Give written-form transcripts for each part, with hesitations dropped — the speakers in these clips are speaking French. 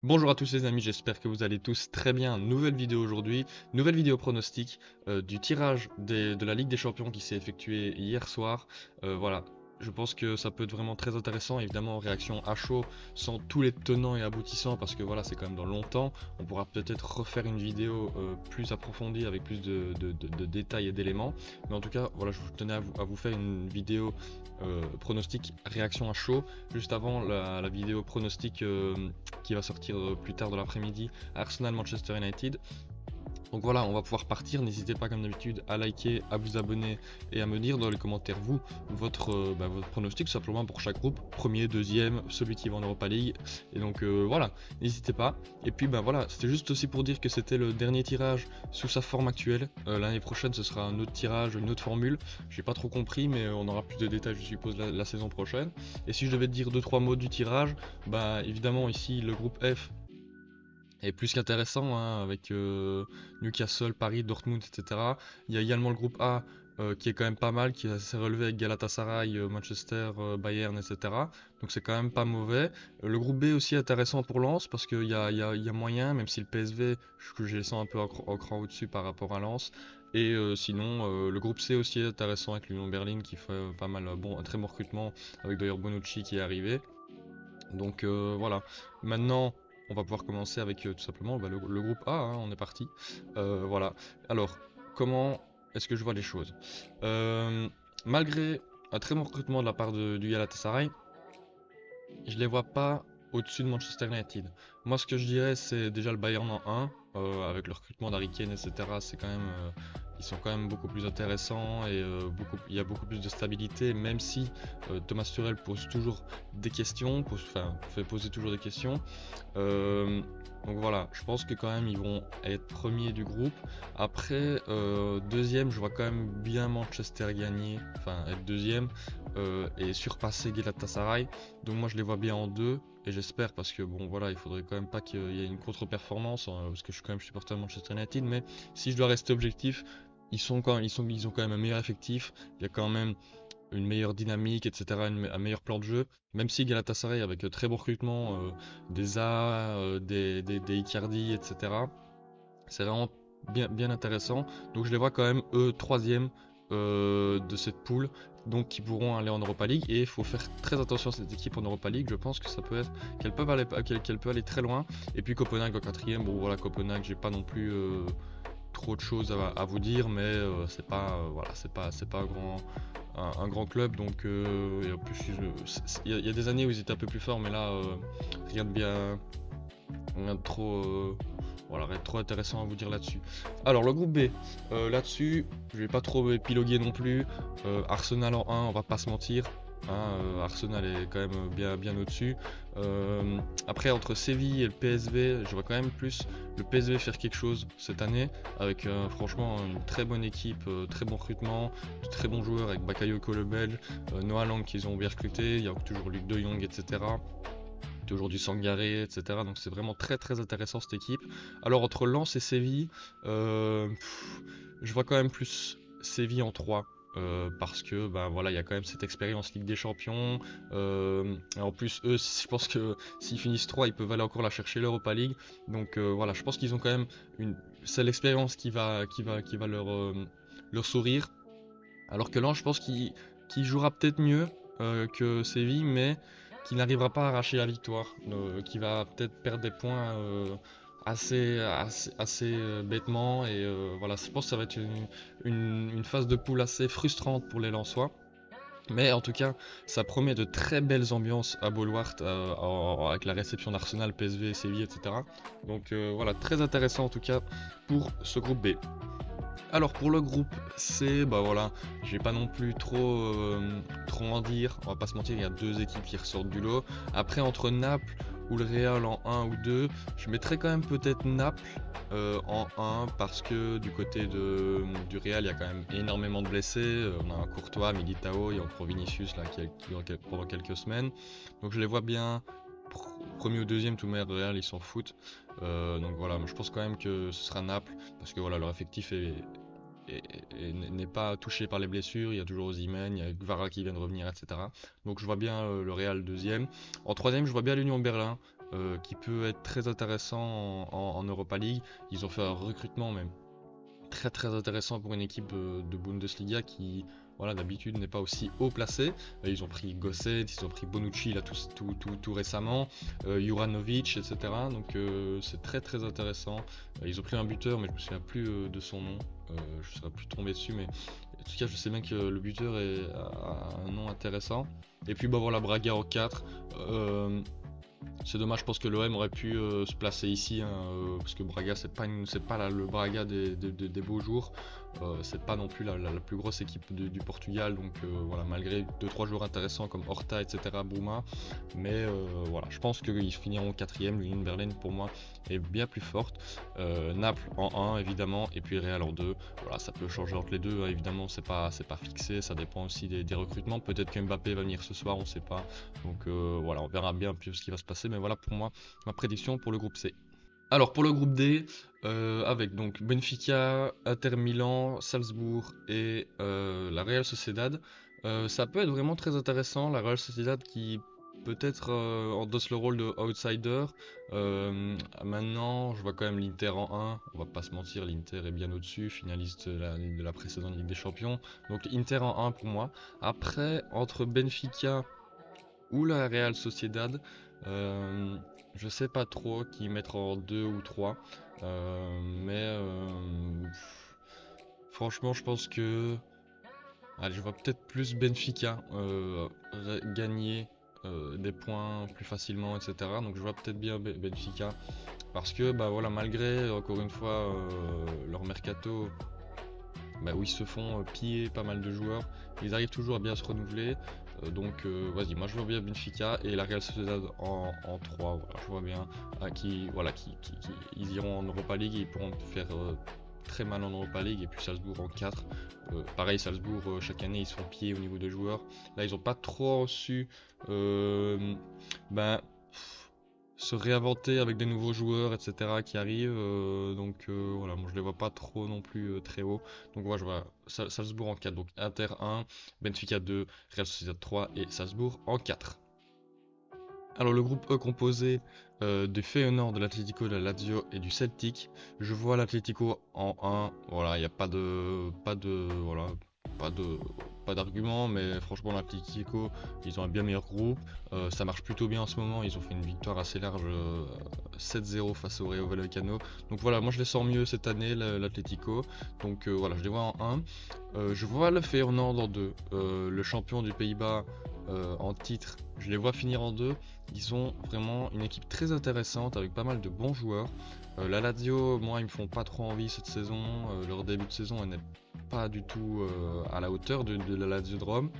Bonjour à tous les amis, j'espère que vous allez tous très bien. Nouvelle vidéo aujourd'hui, nouvelle vidéo pronostic du tirage de la Ligue des Champions qui s'est effectué hier soir. Voilà, je pense que ça peut être vraiment très intéressant, évidemment en réaction à chaud, sans tous les tenants et aboutissants, parce que voilà, c'est quand même dans longtemps. On pourra peut-être refaire une vidéo plus approfondie avec plus de détails et d'éléments. Mais en tout cas, voilà, je tenais à vous faire une vidéo pronostic réaction à chaud, juste avant la vidéo pronostic qui va sortir plus tard dans l'après-midi, Arsenal-Manchester United. Donc voilà, on va pouvoir partir. N'hésitez pas comme d'habitude à liker, à vous abonner et à me dire dans les commentaires vous votre pronostic simplement pour chaque groupe, premier, deuxième, celui qui va en Europa League. Et donc voilà, n'hésitez pas. Et puis voilà, c'était juste aussi pour dire que c'était le dernier tirage sous sa forme actuelle. L'année prochaine ce sera un autre tirage, une autre formule. J'ai pas trop compris, mais on aura plus de détails je suppose la saison prochaine. Et si je devais te dire 2-3 mots du tirage, évidemment ici le groupe F est plus qu'intéressant hein, avec Newcastle, Paris, Dortmund, etc. Il y a également le groupe A qui est quand même pas mal, qui s'est relevé avec Galatasaray, Manchester, Bayern, etc. Donc c'est quand même pas mauvais. Le groupe B aussi intéressant pour Lens parce qu'il y a moyen, même si le PSV, je les sens un peu en cran au-dessus par rapport à Lens. Et sinon, le groupe C aussi est intéressant avec l'Union Berlin qui fait pas mal, un très bon recrutement avec d'ailleurs Bonucci qui est arrivé. Donc voilà. Maintenant, on va pouvoir commencer avec tout simplement le groupe A, hein, on est parti. Voilà. Alors, comment est-ce que je vois les choses? Euh, Malgré un très bon recrutement de la part du Galatasaray, je les vois pas au-dessus de Manchester United. Moi, ce que je dirais, c'est déjà le Bayern en 1, avec le recrutement d'Harry Kane, etc. C'est quand même, ils sont quand même beaucoup plus intéressants et il y a beaucoup plus de stabilité, même si Thomas Tuchel pose toujours des questions, fait poser toujours des questions. Euh, donc voilà, je pense que quand même ils vont être premiers du groupe. Après, deuxième, je vois quand même bien Manchester gagner, enfin être deuxième et surpasser Galatasaray. Donc moi je les vois bien en deux et j'espère parce que bon voilà, il faudrait quand même pas qu'il y ait une contre-performance hein, parce que je suis quand même supporter de Manchester United. Mais si je dois rester objectif, ils ont quand même un meilleur effectif. Il y a quand même une meilleure dynamique, etc., un meilleur plan de jeu. Même si Galatasaray, avec très bon recrutement, des Zaha, des Icardi, etc., c'est vraiment bien intéressant. Donc je les vois quand même, eux, troisième de cette poule, donc qui pourront aller en Europa League. Et il faut faire très attention à cette équipe en Europa League. Je pense que ça peut être qu'elle peut aller très loin. Et puis Copenhague en quatrième. Bon voilà, Copenhague, j'ai pas non plus trop de choses à vous dire, mais c'est pas voilà, c'est pas un grand club, donc et en plus il y a des années où ils étaient un peu plus forts, mais là rien de bien, rien de trop voilà, rien de trop intéressant à vous dire là-dessus. Alors le groupe B, là-dessus, je vais pas trop épiloguer non plus. Arsenal en 1, on va pas se mentir. Hein, Arsenal est quand même bien au-dessus. Après, entre Séville et le PSV, je vois quand même plus le PSV faire quelque chose cette année, avec franchement une très bonne équipe, très bon recrutement, de très bons joueurs avec Bakayoko le Belge, Noah Lang qu'ils ont bien recruté, il y a toujours Luc de Jong, etc. Toujours du Sangaré, etc. Donc c'est vraiment très intéressant cette équipe. Alors entre Lens et Séville, je vois quand même plus Séville en 3. Parce que voilà, il y a quand même cette expérience Ligue des Champions. En plus, eux, je pense que s'ils finissent 3, ils peuvent aller encore la chercher l'Europa League. Donc voilà, je pense qu'ils ont quand même c'est l'expérience qui va leur sourire. Alors que Lens, je pense qu'il jouera peut-être mieux que Séville, mais qui n'arrivera pas à arracher la victoire, qui va peut-être perdre des points assez bêtement. Et voilà, je pense que ça va être une phase de poule assez frustrante pour les Lensois. Mais en tout cas, ça promet de très belles ambiances à Bolwart avec la réception d'Arsenal, PSV, Séville, etc. Donc voilà, très intéressant en tout cas pour ce groupe B. Alors pour le groupe C, voilà, je vais pas non plus trop en dire, on va pas se mentir, il y a deux équipes qui ressortent du lot. Après entre Naples ou le Real en 1 ou 2, je mettrais quand même peut-être Naples en 1 parce que du côté du Real il y a quand même énormément de blessés. On a un Courtois, Militao, il y a encore Vinicius là qui est pendant quelques semaines. Donc je les vois bien premier ou deuxième, tout le monde Real ils s'en foutent. Donc voilà, je pense quand même que ce sera Naples parce que voilà leur effectif n'est pas touché par les blessures. Il y a toujours Osimhen, il y a Gvara qui vient de revenir, etc. Donc je vois bien le Real deuxième. En troisième, je vois bien l'Union Berlin qui peut être très intéressant en Europa League. Ils ont fait un recrutement même très très intéressant pour une équipe de Bundesliga qui, voilà, d'habitude n'est pas aussi haut placée. Ils ont pris Gosset, ils ont pris Bonucci là tout récemment, Juranovic, etc. Donc c'est très très intéressant. Ils ont pris un buteur, mais je me souviens plus de son nom. Je ne serais plus tombé dessus, mais en tout cas je sais bien que le buteur a un nom intéressant. Et puis bah voilà, Braga en 4. C'est dommage, je pense que l'OM aurait pu se placer ici, hein, parce que Braga, c'est pas le Braga des beaux jours. C'est pas non plus la plus grosse équipe du Portugal, donc voilà, malgré 2-3 joueurs intéressants comme Horta, etc., Bouma. Mais voilà, je pense qu'ils finiront 4ème. L'Union Berlin, pour moi, est bien plus forte. Naples en 1, évidemment, et puis Real en 2. Voilà, ça peut changer entre les deux, hein, évidemment, c'est pas fixé, ça dépend aussi des recrutements. Peut-être que Mbappé va venir ce soir, on sait pas. Donc voilà, on verra bien ce qui va se passer. Mais voilà pour moi ma prédiction pour le groupe C. Alors pour le groupe D, avec donc Benfica, Inter Milan, Salzbourg et la Real Sociedad, ça peut être vraiment très intéressant. La Real Sociedad qui peut-être endosse le rôle de outsider. Maintenant, je vois quand même l'Inter en 1. On va pas se mentir, l'Inter est bien au-dessus, finaliste de la précédente Ligue des Champions. Donc Inter en 1 pour moi. Après, entre Benfica ou la Real Sociedad, je sais pas trop qui mettre en 2 ou 3. Mais franchement, je pense que. Allez, je vois peut-être plus Benfica gagner des points plus facilement, etc. Donc je vois peut-être bien Benfica. Parce que, bah voilà, malgré, encore une fois, leur mercato, bah, où ils se font piller pas mal de joueurs, ils arrivent toujours à bien se renouveler. Donc vas-y, moi je vois bien Benfica et la Real Sociedad en 3. Voilà, je vois bien ils iront en Europa League et ils pourront faire très mal en Europa League. Et puis Salzbourg en 4. Pareil, Salzbourg, chaque année ils se font piller au niveau des joueurs. Là, ils ont pas trop su ben, se réinventer avec des nouveaux joueurs, etc. qui arrivent. Donc voilà, moi je les vois pas trop non plus très haut. Donc voilà, je vois Salzbourg en 4, donc Inter 1, Benfica 2, Real Sociedad 3 et Salzbourg en 4. Alors le groupe E composé du Feyenoord, de l'Atlético, de la Lazio et du Celtic. Je vois l'Atlético en 1. Voilà, il n'y a voilà, pas de, pas d'argument, mais franchement l'Atlético, ils ont un bien meilleur groupe. Ça marche plutôt bien en ce moment. Ils ont fait une victoire assez large, 7-0 face au Rayo Vallecano. Donc voilà, moi je les sens mieux cette année, l'Atlético. Donc voilà, je les vois en 1. Je vois le Feyenoord en 2. Le champion du Pays-Bas en titre, je les vois finir en 2. Ils ont vraiment une équipe très intéressante avec pas mal de bons joueurs. La Lazio, moi, ils me font pas trop envie cette saison. Leur début de saison n'est pas du tout à la hauteur de la Lazio de Rome.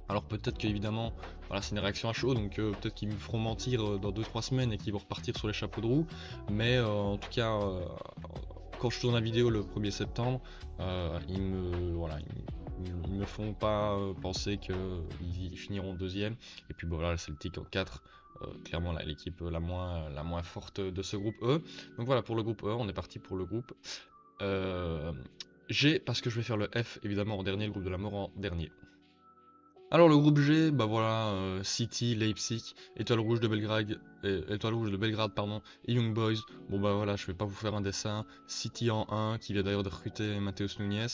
Alors peut-être qu'évidemment, voilà, c'est une réaction à chaud, donc peut-être qu'ils me feront mentir dans 2-3 semaines et qu'ils vont repartir sur les chapeaux de roue. Mais en tout cas, quand je tourne la vidéo le 1er septembre, ils me font pas penser qu'ils finiront deuxième. Et puis bon, voilà, le Celtic en 4, clairement l'équipe la moins forte de ce groupe E. Donc voilà, pour le groupe E, on est parti pour le groupe G, parce que je vais faire le F évidemment en dernier, le groupe de la mort en dernier. Alors le groupe G, bah voilà, City, Leipzig, Étoile Rouge de Belgrade, pardon, et Young Boys. Bon bah voilà, je vais pas vous faire un dessin. City en 1, qui vient d'ailleurs de recruter Matheus Nunes.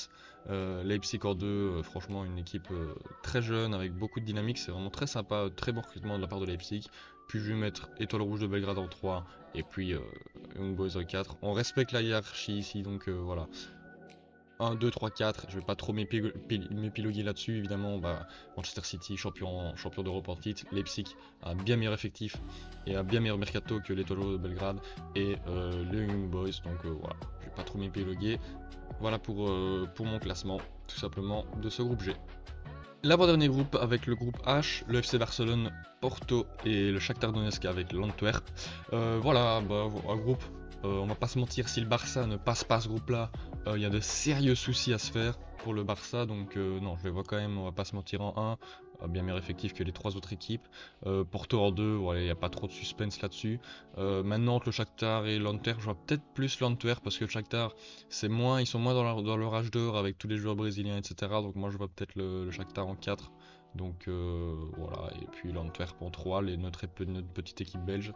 Leipzig en 2, franchement une équipe très jeune, avec beaucoup de dynamique, c'est vraiment très sympa, très bon recrutement de la part de Leipzig. Puis je vais mettre Étoile Rouge de Belgrade en 3, et puis Young Boys en 4. On respecte la hiérarchie ici, donc voilà. 1, 2, 3, 4, je vais pas trop m'épiloguer là-dessus, évidemment. Bah, Manchester City, champion d'Europe en titre. Leipzig a un bien meilleur effectif et un bien meilleur mercato que l'Étoile de Belgrade et les Young Boys. Donc voilà, je vais pas trop m'épiloguer. Voilà pour mon classement, tout simplement, de ce groupe G. L'avant-dernier groupe avec le groupe H, le FC Barcelone, Porto et le Shakhtar Donetsk avec l'Antwerp. Voilà, bah, un groupe, on va pas se mentir, si le Barça ne passe pas ce groupe-là, il y a de sérieux soucis à se faire pour le Barça, donc non, je les vois quand même, on va pas se mentir, en 1, bien meilleur effectif que les 3 autres équipes. Porto en 2, voilà, il n'y a pas trop de suspense là-dessus. Maintenant, entre le Shakhtar et l'Antwerp, je vois peut-être plus l'Antwerp parce que le Shakhtar, ils sont moins dans leur âge d'or avec tous les joueurs brésiliens, etc. Donc moi, je vois peut-être le Shakhtar en 4. Donc voilà, et puis l'Antwerp en 3, notre petite équipe belge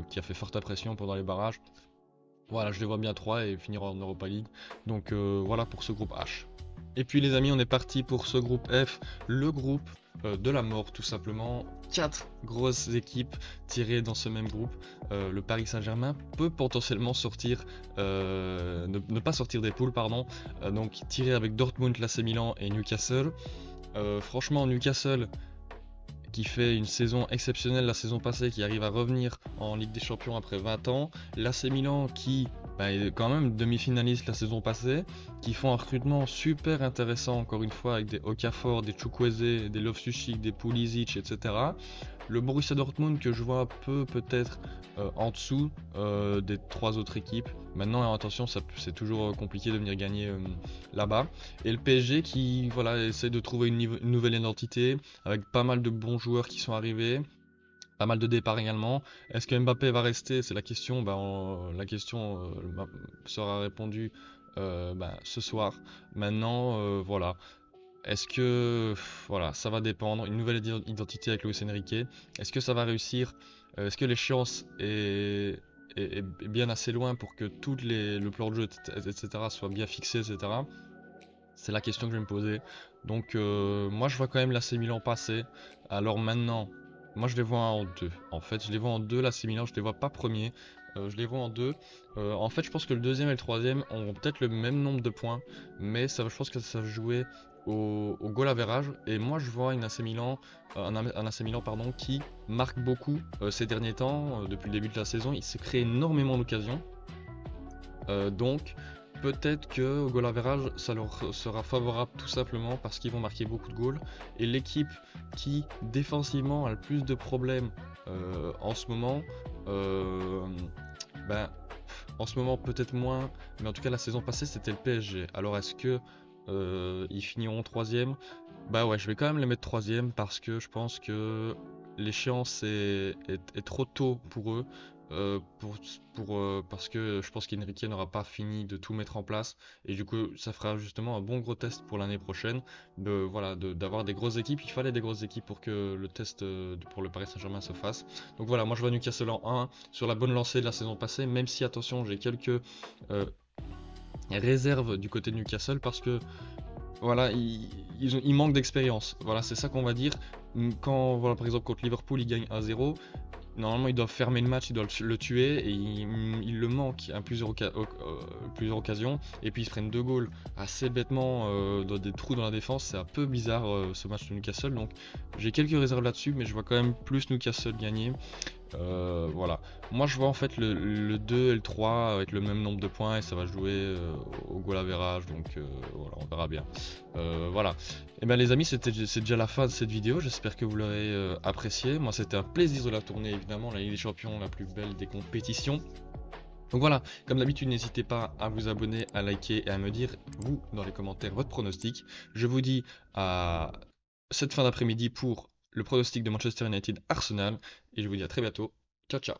qui a fait forte impression pendant les barrages. Voilà, je les vois bien 3 et finir en Europa League. Donc voilà pour ce groupe H. Et puis les amis, on est parti pour ce groupe F, le groupe de la mort tout simplement. 4 grosses équipes tirées dans ce même groupe. Le Paris Saint-Germain peut potentiellement sortir, ne pas sortir des poules, pardon. Donc tiré avec Dortmund, l'AC Milan et Newcastle. Franchement, Newcastle qui fait une saison exceptionnelle la saison passée, qui arrive à revenir en Ligue des Champions après 20 ans. L'AC Milan qui est quand même demi-finaliste la saison passée, qui font un recrutement super intéressant encore une fois avec des Okafor, des Chukwueze, des Loftus-Cheek, des Pulisic, etc. Le Borussia Dortmund que je vois un peu peut-être en dessous des 3 autres équipes. Maintenant attention, c'est toujours compliqué de venir gagner là-bas. Et le PSG qui voilà, essaie de trouver une nouvelle identité avec pas mal de bons joueurs qui sont arrivés. Pas mal de départs également. Est-ce que Mbappé va rester? C'est la question. La question sera répondue ce soir. Maintenant, voilà. Est-ce que voilà, ça va dépendre. Une nouvelle identité avec Luis Enrique. Est-ce que ça va réussir? Est-ce que l'échéance est bien assez loin pour que le plan de jeu, etc., soit bien fixé, etc. C'est la question que je vais me poser. Donc moi je vois quand même l'AC Milan passer. Alors maintenant, moi je les vois en deux. En fait, je les vois en deux, l'AC Milan, je les vois pas premier. Je les vois en deux. En fait, je pense que le deuxième et le troisième ont peut-être le même nombre de points, mais je pense que ça va jouer au goal average. Et moi je vois un AC Milan, un AC Milan pardon, qui marque beaucoup ces derniers temps, depuis le début de la saison. Il s'est créé énormément d'occasions. Donc peut-être que au goal average ça leur sera favorable tout simplement parce qu'ils vont marquer beaucoup de goals. Et l'équipe qui défensivement a le plus de problèmes en ce moment, euh, ben, en ce moment peut-être moins, mais en tout cas la saison passée c'était le PSG. Alors est-ce que ils finiront troisième? Bah ouais, je vais quand même les mettre troisième parce que je pense que l'échéance est trop tôt pour eux. Parce que je pense qu'Enrique n'aura pas fini de tout mettre en place et du coup ça fera justement un bon gros test pour l'année prochaine d'avoir des grosses équipes. Il fallait des grosses équipes pour que le test pour le Paris Saint-Germain se fasse. Donc voilà, moi je vois Newcastle en 1 sur la bonne lancée de la saison passée, même si attention j'ai quelques réserves du côté de Newcastle parce que voilà, ils manquent d'expérience. Voilà, c'est ça qu'on va dire. Quand, voilà, par exemple, contre Liverpool, ils gagnent 1-0. Normalement, ils doivent fermer le match, ils doivent le tuer, et il le manque à plusieurs occasions. Et puis ils se prennent 2 goals assez bêtement dans des trous dans la défense. C'est un peu bizarre ce match de Newcastle. Donc j'ai quelques réserves là-dessus, mais je vois quand même plus Newcastle gagner. Voilà. Moi je vois en fait le 2 et le 3 avec le même nombre de points et ça va jouer au goal average, donc voilà, on verra bien. Voilà. Et bien les amis, c'est déjà la fin de cette vidéo, j'espère que vous l'aurez apprécié. Moi c'était un plaisir de la tourner évidemment, la Ligue des Champions la plus belle des compétitions. Donc voilà, comme d'habitude, n'hésitez pas à vous abonner, à liker et à me dire, vous, dans les commentaires, votre pronostic. Je vous dis à cette fin d'après-midi pour le pronostic de Manchester United Arsenal. Et je vous dis à très bientôt. Ciao ciao.